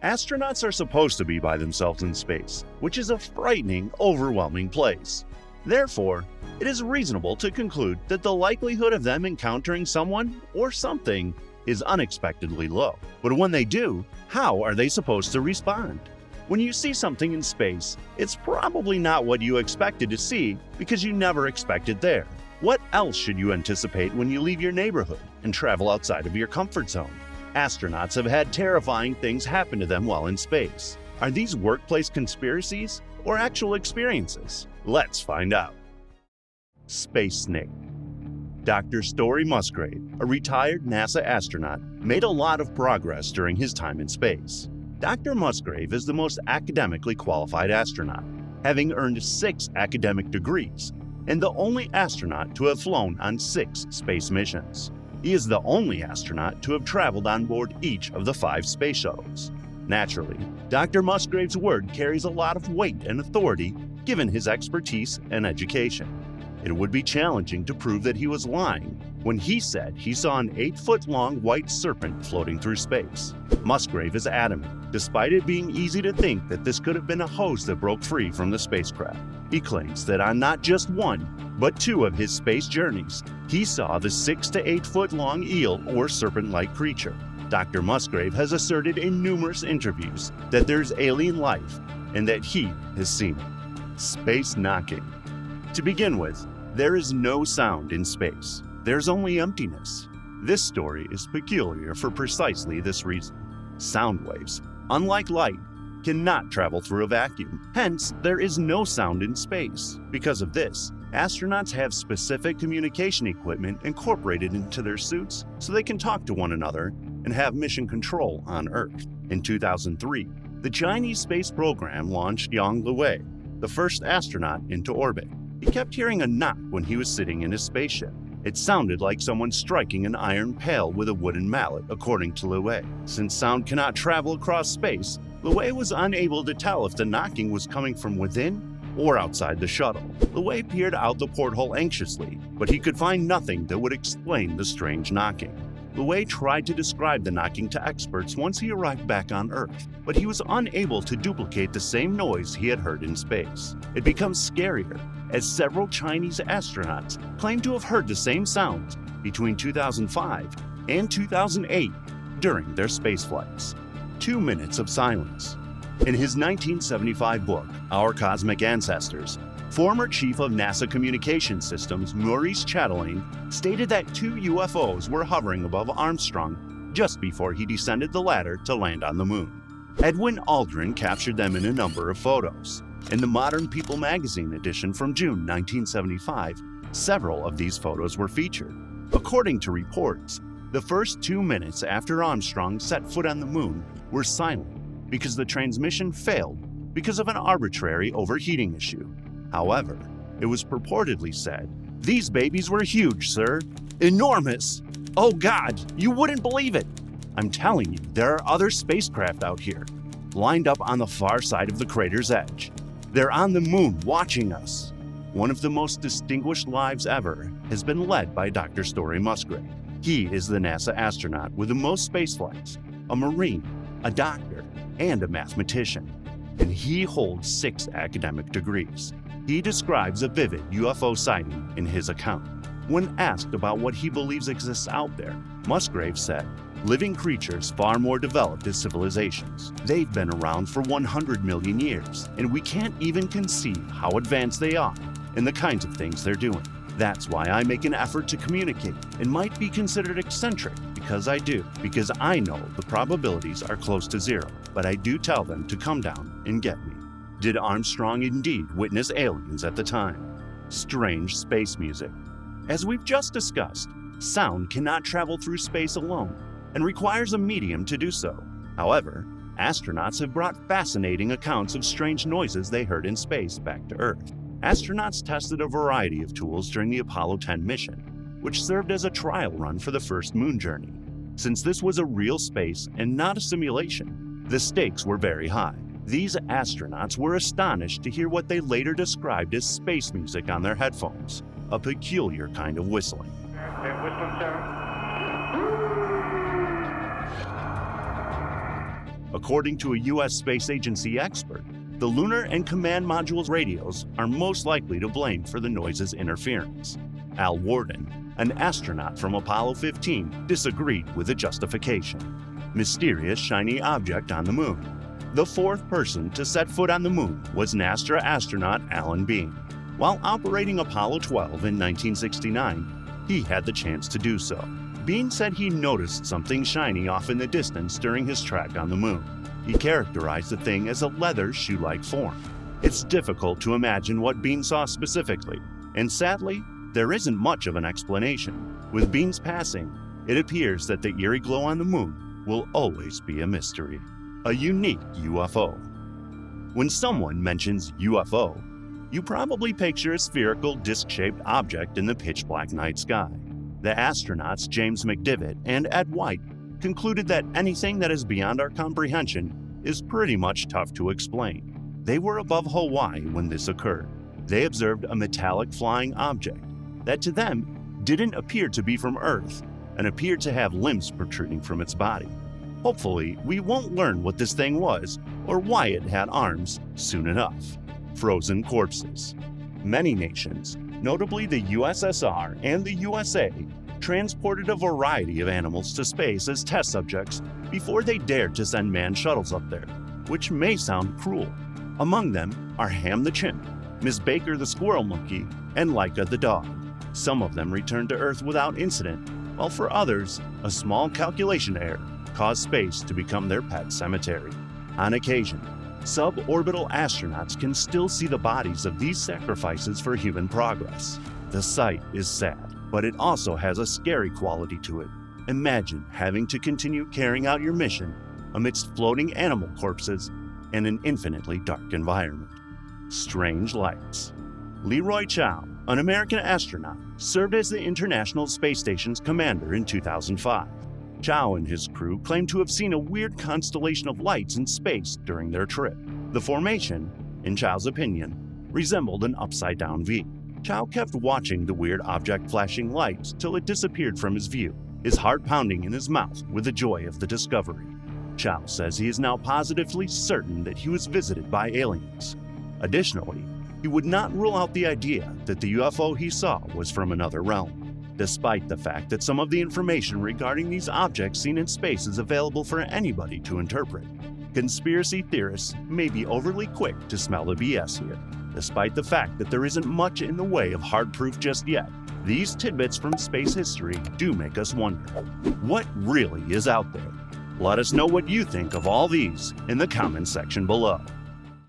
Astronauts are supposed to be by themselves in space, which is a frightening, overwhelming place. Therefore, it is reasonable to conclude that the likelihood of them encountering someone or something is unexpectedly low. But when they do, how are they supposed to respond? When you see something in space, it's probably not what you expected to see because you never expect it there. What else should you anticipate when you leave your neighborhood and travel outside of your comfort zone? Astronauts have had terrifying things happen to them while in space. Are these workplace conspiracies or actual experiences? Let's find out. Space Snake. Dr. Story Musgrave, a retired NASA astronaut, made a lot of progress during his time in space. Dr. Musgrave is the most academically qualified astronaut, having earned 6 academic degrees, and the only astronaut to have flown on 6 space missions. He is the only astronaut to have traveled on board each of the 5 space shuttles. Naturally, Dr. Musgrave's word carries a lot of weight and authority given his expertise and education. It would be challenging to prove that he was lying when he said he saw an 8-foot-long white serpent floating through space. Musgrave is adamant, despite it being easy to think that this could have been a hose that broke free from the spacecraft. He claims that on not just 1, but 2 of his space journeys, he saw the 6 to 8 foot long eel or serpent-like creature. Dr. Musgrave has asserted in numerous interviews that there's alien life and that he has seen it. Space knocking. To begin with, there is no sound in space. There's only emptiness. This story is peculiar for precisely this reason. Sound waves, unlike light, cannot travel through a vacuum. Hence, there is no sound in space. Because of this, astronauts have specific communication equipment incorporated into their suits so they can talk to one another and have mission control on Earth. In 2003, the Chinese space program launched Yang Liwei, the first astronaut, into orbit. He kept hearing a knock when he was sitting in his spaceship. It sounded like someone striking an iron pail with a wooden mallet, according to Liwei. Since sound cannot travel across space, Liwei was unable to tell if the knocking was coming from within or outside the shuttle. Liwei peered out the porthole anxiously, but he could find nothing that would explain the strange knocking. Liwei tried to describe the knocking to experts once he arrived back on Earth, but he was unable to duplicate the same noise he had heard in space. It becomes scarier, as several Chinese astronauts claim to have heard the same sounds between 2005 and 2008 during their space flights. 2 minutes of silence. In his 1975 book, Our Cosmic Ancestors, former chief of NASA Communications Systems Maurice Chatelain stated that 2 UFOs were hovering above Armstrong just before he descended the ladder to land on the moon. Edwin Aldrin captured them in a number of photos. In the Modern People magazine edition from June 1975, several of these photos were featured. According to reports, the first 2 minutes after Armstrong set foot on the moon were silent because the transmission failed because of an arbitrary overheating issue. However, it was purportedly said, "These babies were huge, sir. Enormous. Oh God, you wouldn't believe it. I'm telling you, there are other spacecraft out here, lined up on the far side of the crater's edge. They're on the moon watching us." One of the most distinguished lives ever has been led by Dr. Story Musgrave. He is the NASA astronaut with the most spaceflights, a Marine, a doctor, and a mathematician. And he holds 6 academic degrees. He describes a vivid UFO sighting in his account. When asked about what he believes exists out there, Musgrave said, "Living creatures far more developed as civilizations. They've been around for 100 million years, and we can't even conceive how advanced they are and the kinds of things they're doing. That's why I make an effort to communicate and might be considered eccentric because I do, because I know the probabilities are close to 0, but I do tell them to come down and get me." Did Armstrong indeed witness aliens at the time? Strange space music. As we've just discussed, sound cannot travel through space alone and requires a medium to do so. However, astronauts have brought fascinating accounts of strange noises they heard in space back to Earth. Astronauts tested a variety of tools during the Apollo 10 mission, which served as a trial run for the first moon journey. Since this was a real space and not a simulation, the stakes were very high. These astronauts were astonished to hear what they later described as space music on their headphones, a peculiar kind of whistling. According to a U.S. Space Agency expert, the lunar and command module's radios are most likely to blame for the noise's interference. Al Warden, an astronaut from Apollo 15, disagreed with the justification. Mysterious shiny object on the moon. The fourth person to set foot on the moon was NASA astronaut Alan Bean. While operating Apollo 12 in 1969, he had the chance to do so. Bean said he noticed something shiny off in the distance during his trek on the moon. He characterized the thing as a leather shoe-like form. It's difficult to imagine what Bean saw specifically, and sadly, there isn't much of an explanation. With Bean's passing, it appears that the eerie glow on the moon will always be a mystery. A unique UFO. When someone mentions UFO, you probably picture a spherical disc-shaped object in the pitch-black night sky. The astronauts James McDivitt and Ed White concluded that anything that is beyond our comprehension is pretty much tough to explain. They were above Hawaii when this occurred. They observed a metallic flying object that to them didn't appear to be from Earth and appeared to have limbs protruding from its body. Hopefully, we won't learn what this thing was or why it had arms soon enough. Frozen corpses. Many nations, notably the USSR and the USA, transported a variety of animals to space as test subjects before they dared to send manned shuttles up there, which may sound cruel. Among them are Ham the chimp, Miss Baker the squirrel monkey, and Laika the dog. Some of them returned to Earth without incident, while for others, a small calculation error caused space to become their pet cemetery. On occasion, suborbital astronauts can still see the bodies of these sacrifices for human progress. The sight is sad, but it also has a scary quality to it. Imagine having to continue carrying out your mission amidst floating animal corpses and an infinitely dark environment. Strange lights. Leroy Chiao, an American astronaut, served as the International Space Station's commander in 2005. Chiao and his crew claimed to have seen a weird constellation of lights in space during their trip. The formation, in Chiao's opinion, resembled an upside-down V. Chiao kept watching the weird object flashing lights till it disappeared from his view, his heart pounding in his mouth with the joy of the discovery. Chiao says he is now positively certain that he was visited by aliens. Additionally, he would not rule out the idea that the UFO he saw was from another realm. Despite the fact that some of the information regarding these objects seen in space is available for anybody to interpret, conspiracy theorists may be overly quick to smell the BS here. Despite the fact that there isn't much in the way of hard proof just yet, these tidbits from space history do make us wonder, what really is out there? Let us know what you think of all these in the comments section below.